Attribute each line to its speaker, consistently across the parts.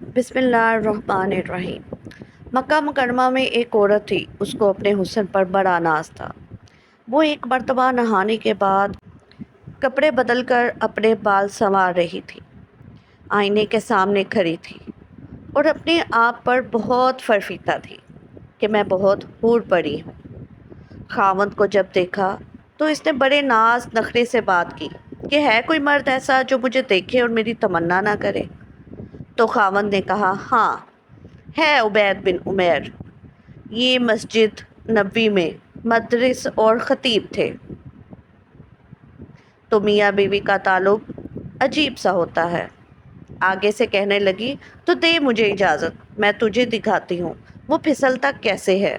Speaker 1: بسم اللہ الرحمن الرحیم۔ مکہ مکرمہ میں ایک عورت تھی، اس کو اپنے حسن پر بڑا ناز تھا۔ وہ ایک مرتبہ نہانے کے بعد کپڑے بدل کر اپنے بال سنوار رہی تھی۔ آئینے کے سامنے کھڑی تھی اور اپنے آپ پر بہت فرفیتا تھی کہ میں بہت حور پری ہوں۔ خاوند کو جب دیکھا تو اس نے بڑے ناز نخرے سے بات کی کہ ہے کوئی مرد ایسا جو مجھے دیکھے اور میری تمنا نہ کرے؟ تو خاوند نے کہا، ہاں ہے، عبید بن عمیر۔ یہ مسجد نبوی میں مدرس اور خطیب تھے۔ تو میاں بیوی کا تعلق عجیب سا ہوتا ہے۔ آگے سے کہنے لگی، تو دے مجھے اجازت، میں تجھے دکھاتی ہوں وہ پھسلتا کیسے ہے۔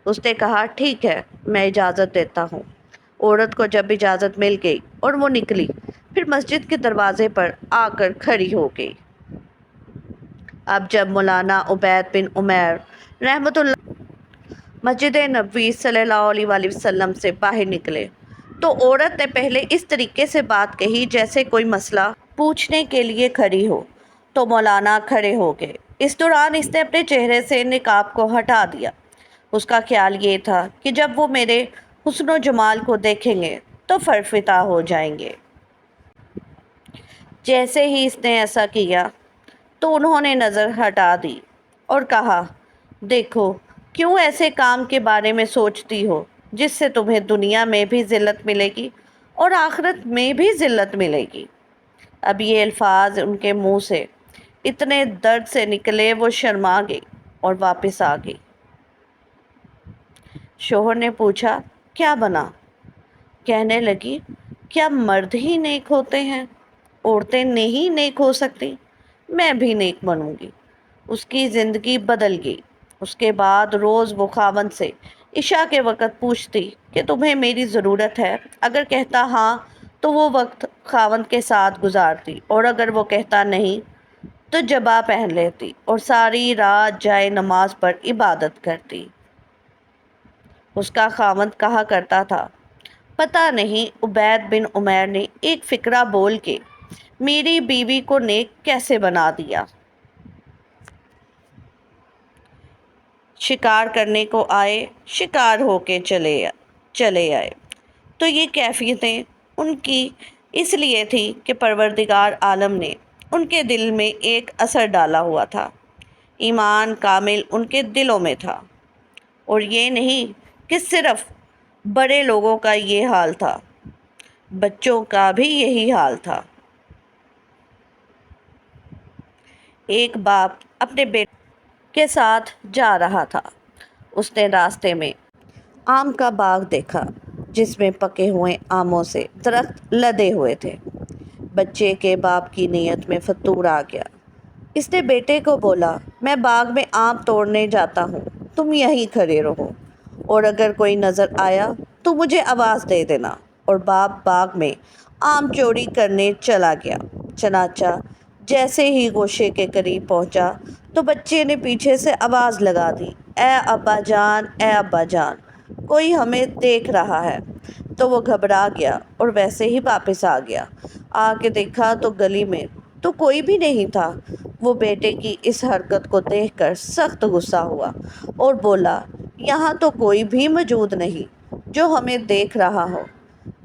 Speaker 1: اس نے کہا، ٹھیک ہے، میں اجازت دیتا ہوں۔ عورت کو جب اجازت مل گئی اور وہ نکلی، پھر مسجد کے دروازے پر آ کر کھڑی ہو گئی۔ اب جب مولانا عبید بن عمیر رحمۃ اللہ مسجد نبوی صلی اللہ علیہ وآلہ وسلم سے باہر نکلے تو عورت نے پہلے اس طریقے سے بات کہی جیسے کوئی مسئلہ پوچھنے کے لیے کھڑی ہو۔ تو مولانا کھڑے ہو گئے۔ اس دوران اس نے اپنے چہرے سے نقاب کو ہٹا دیا۔ اس کا خیال یہ تھا کہ جب وہ میرے حسن و جمال کو دیکھیں گے تو فرفتا ہو جائیں گے۔ جیسے ہی اس نے ایسا کیا تو انہوں نے نظر ہٹا دی اور کہا، دیکھو کیوں ایسے کام کے بارے میں سوچتی ہو جس سے تمہیں دنیا میں بھی ذلت ملے گی اور آخرت میں بھی ذلت ملے گی۔ اب یہ الفاظ ان کے منہ سے اتنے درد سے نکلے وہ شرما گئی اور واپس آ گئی۔ شوہر نے پوچھا، کیا بنا؟ کہنے لگی، کیا مرد ہی نیک ہوتے ہیں؟ عورتیں نہیں نیک ہو سکتی؟ میں بھی نیک بنوں گی۔ اس کی زندگی بدل گئی۔ اس کے بعد روز وہ خاوند سے عشاء کے وقت پوچھتی کہ تمہیں میری ضرورت ہے۔ اگر کہتا ہاں تو وہ وقت خاوند کے ساتھ گزارتی، اور اگر وہ کہتا نہیں تو جبا پہن لیتی اور ساری رات جائے نماز پر عبادت کرتی۔ اس کا خاوند کہا کرتا تھا، پتہ نہیں عبید بن عمیر نے ایک فقرہ بول کے میری بیوی کو نیک کیسے بنا دیا۔ شکار کرنے کو آئے، شکار ہو کے چلے آئے۔ تو یہ کیفیتیں ان کی اس لیے تھی کہ پروردگار عالم نے ان کے دل میں ایک اثر ڈالا ہوا تھا۔ ایمان کامل ان کے دلوں میں تھا، اور یہ نہیں کہ صرف بڑے لوگوں کا یہ حال تھا، بچوں کا بھی یہی حال تھا۔ ایک باپ اپنے بیٹے کے ساتھ جا رہا تھا۔ اس نے راستے میں آم کا باغ دیکھا جس میں پکے ہوئے آموں سے درخت لدے ہوئے تھے۔ بچے کے باپ کی نیت میں فطور آ گیا۔ اس نے بیٹے کو بولا، میں باغ میں آم توڑنے جاتا ہوں، تم یہیں کھڑے رہو، اور اگر کوئی نظر آیا تو مجھے آواز دے دینا۔ اور باپ باغ میں آم چوری کرنے چلا گیا۔ چنانچہ جیسے ہی گوشے کے قریب پہنچا تو بچے نے پیچھے سے آواز لگا دی، اے ابا جان، اے ابا جان، کوئی ہمیں دیکھ رہا ہے۔ تو وہ گھبرا گیا اور ویسے ہی واپس آ گیا۔ آ کے دیکھا تو گلی میں تو کوئی بھی نہیں تھا۔ وہ بیٹے کی اس حرکت کو دیکھ کر سخت غصہ ہوا اور بولا، یہاں تو کوئی بھی موجود نہیں جو ہمیں دیکھ رہا ہو۔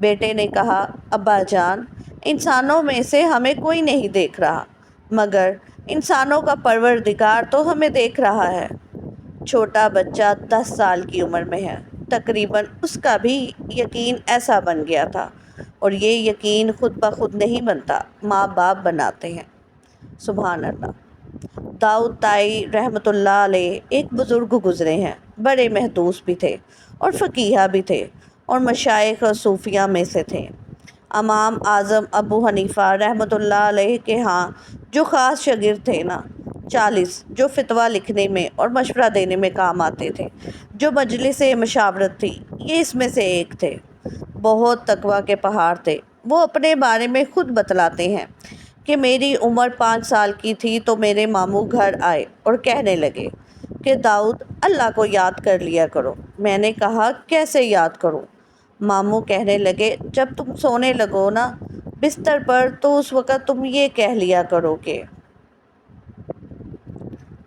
Speaker 1: بیٹے نے کہا، ابا جان، انسانوں میں سے ہمیں کوئی نہیں دیکھ رہا، مگر انسانوں کا پروردگار تو ہمیں دیکھ رہا ہے۔ چھوٹا بچہ 10 سال کی عمر میں ہے، تقریباً اس کا بھی یقین ایسا بن گیا تھا، اور یہ یقین خود بخود نہیں بنتا، ماں باپ بناتے ہیں۔ سبحان اللہ۔ داؤد طائی رحمۃ اللہ علیہ ایک بزرگ گزرے ہیں، بڑے محدث بھی تھے اور فقیہ بھی تھے، اور مشائخ اور صوفیہ میں سے تھے۔ امام اعظم ابو حنیفہ رحمۃ اللہ علیہ کے ہاں جو خاص شاگرد تھے نا، 40 جو فتویٰ لکھنے میں اور مشورہ دینے میں کام آتے تھے، جو مجلس مشاورت تھی، یہ اس میں سے ایک تھے۔ بہت تقویٰ کے پہاڑ تھے۔ وہ اپنے بارے میں خود بتلاتے ہیں کہ میری عمر 5 سال کی تھی تو میرے ماموں گھر آئے اور کہنے لگے کہ داؤد، اللہ کو یاد کر لیا کرو۔ میں نے کہا، کیسے یاد کروں؟ ماموں کہنے لگے، جب تم سونے لگو نا بستر پر تو اس وقت تم یہ کہہ لیا کرو کہ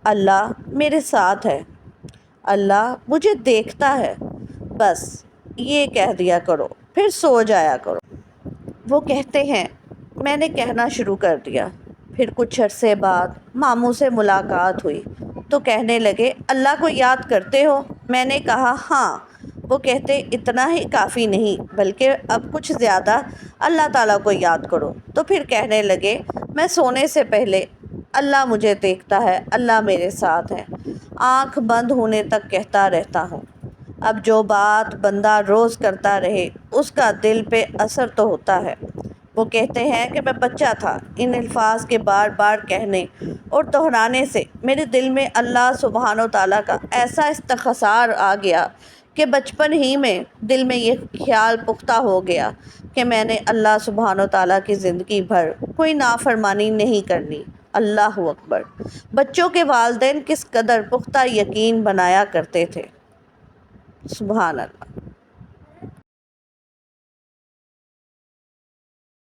Speaker 1: اللہ میرے ساتھ ہے، اللہ مجھے دیکھتا ہے، بس یہ کہہ دیا کرو پھر سو جایا کرو۔ وہ کہتے ہیں میں نے کہنا شروع کر دیا۔ پھر کچھ عرصے بعد ماموں سے ملاقات ہوئی تو کہنے لگے اللہ کو یاد کرتے ہو؟ میں نے کہا ہاں۔ وہ کہتے اتنا ہی کافی نہیں بلکہ اب کچھ زیادہ اللہ تعالیٰ کو یاد کرو۔ تو پھر کہنے لگے میں سونے سے پہلے اللہ مجھے دیکھتا ہے، اللہ میرے ساتھ ہے، آنکھ بند ہونے تک کہتا رہتا ہوں۔ اب جو بات بندہ روز کرتا رہے اس کا دل پہ اثر تو ہوتا ہے۔ وہ کہتے ہیں کہ میں بچہ تھا، ان الفاظ کے بار بار کہنے اور دہرانے سے میرے دل میں اللہ سبحانہ و تعالیٰ کا ایسا استحصال آ گیا کہ بچپن ہی میں دل میں یہ خیال پختہ ہو گیا کہ میں نے اللہ سبحانہ و تعالیٰ کی زندگی بھر کوئی نافرمانی نہیں کرنی۔ اللہ اکبر! بچوں کے والدین کس قدر پختہ یقین بنایا کرتے تھے۔ سبحان اللہ!